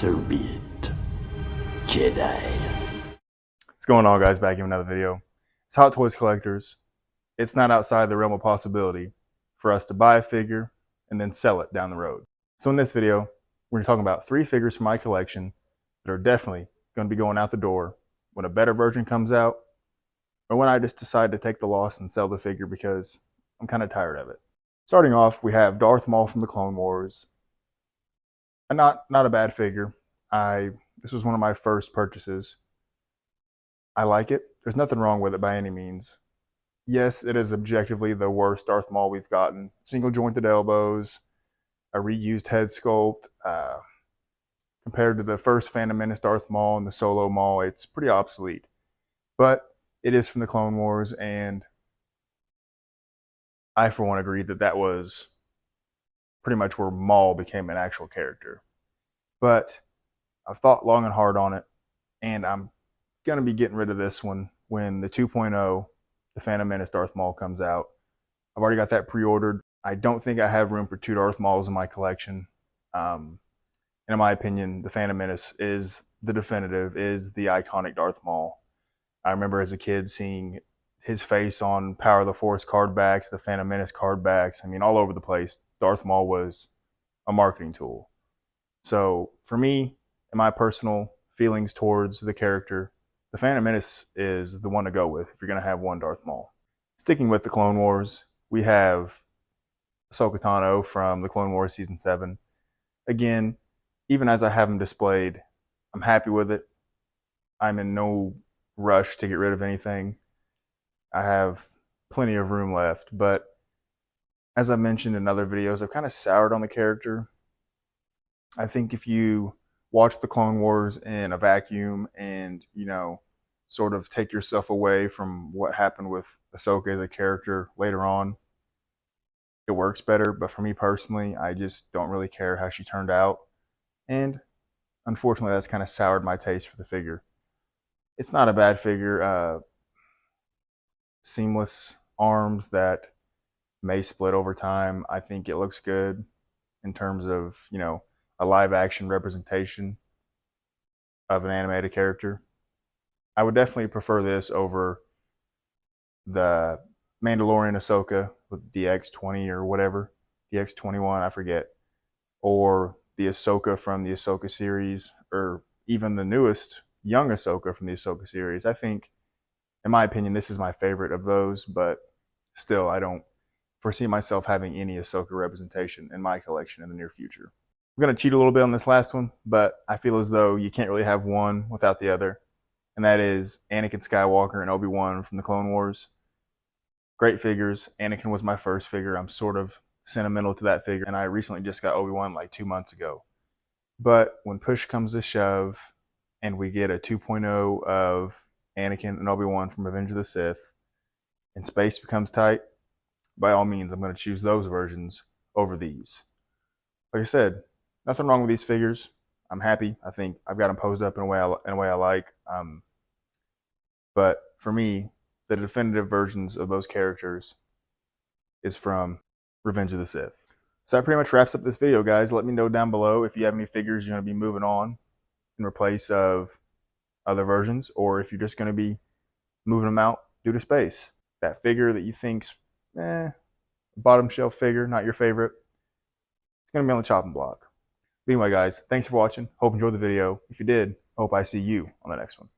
So be it, Jedi. What's going on, guys? Back in another video. As Hot Toys collectors, it's not outside the realm of possibility for us to buy a figure and then sell it down the road. So in this video, we're going to talk about 3 figures from my collection that are definitely going to be going out the door when a better version comes out, or when I just decide to take the loss and sell the figure because I'm kind of tired of it. Starting off, we have Darth Maul from the Clone Wars. And not a bad figure. This was one of my first purchases. I like it. There's nothing wrong with it by any means. Yes, it is objectively the worst Darth Maul we've gotten. Single jointed elbows, a reused head sculpt. Compared to the first Phantom Menace Darth Maul and the Solo Maul, it's pretty obsolete. But it is from the Clone Wars, and I, for one, agreed that that was pretty much where Maul became an actual character. But I've thought long and hard on it, and I'm going to be getting rid of this one when the 2.0, the Phantom Menace Darth Maul, comes out. I've already got that pre-ordered. I don't think I have room for 2 Darth Mauls in my collection. And in my opinion, the Phantom Menace is the definitive, is the iconic Darth Maul. I remember as a kid seeing his face on Power of the Force card backs, the Phantom Menace card backs. I mean, all over the place. Darth Maul was a marketing tool. So for me, and my personal feelings towards the character, the Phantom Menace is the one to go with if you're going to have one Darth Maul. Sticking with the Clone Wars, we have Solatano from the Clone Wars Season 7. Again, even as I have him displayed, I'm happy with it. I'm in no rush to get rid of anything. I have plenty of room left, but as I mentioned in other videos, I've kind of soured on the character. I think if you watch the Clone Wars in a vacuum and, sort of take yourself away from what happened with Ahsoka as a character later on, it works better. But for me personally, I just don't really care how she turned out. And unfortunately, that's kind of soured my taste for the figure. It's not a bad figure. Seamless arms that may split over time. I think it looks good in terms of, a live action representation of an animated character. I would definitely prefer this over the Mandalorian Ahsoka with DX20 or whatever, DX21, I forget, or the Ahsoka from the Ahsoka series, or even the newest young Ahsoka from the Ahsoka series. I think, in my opinion, this is my favorite of those, but still, I don't foresee myself having any Ahsoka representation in my collection in the near future. I'm going to cheat a little bit on this last one, but I feel as though you can't really have one without the other, and that is Anakin Skywalker and Obi-Wan from the Clone Wars. Great figures. Anakin was my first figure. I'm sort of sentimental to that figure, and I recently just got Obi-Wan like 2 months ago. But when push comes to shove and we get a 2.0 of Anakin and Obi-Wan from Revenge of the Sith, and space becomes tight, by all means, I'm going to choose those versions over these. Like I said, nothing wrong with these figures. I'm happy. I think I've got them posed up in a way I like. But for me, the definitive versions of those characters is from Revenge of the Sith. So that pretty much wraps up this video, guys. Let me know down below if you have any figures you're going to be moving on in replace of other versions, or if you're just going to be moving them out due to space. That figure that you think's bottom shelf figure, not your favorite, it's going to be on the chopping block. But anyway, guys, thanks for watching. Hope you enjoyed the video. If you did, I hope I see you on the next one.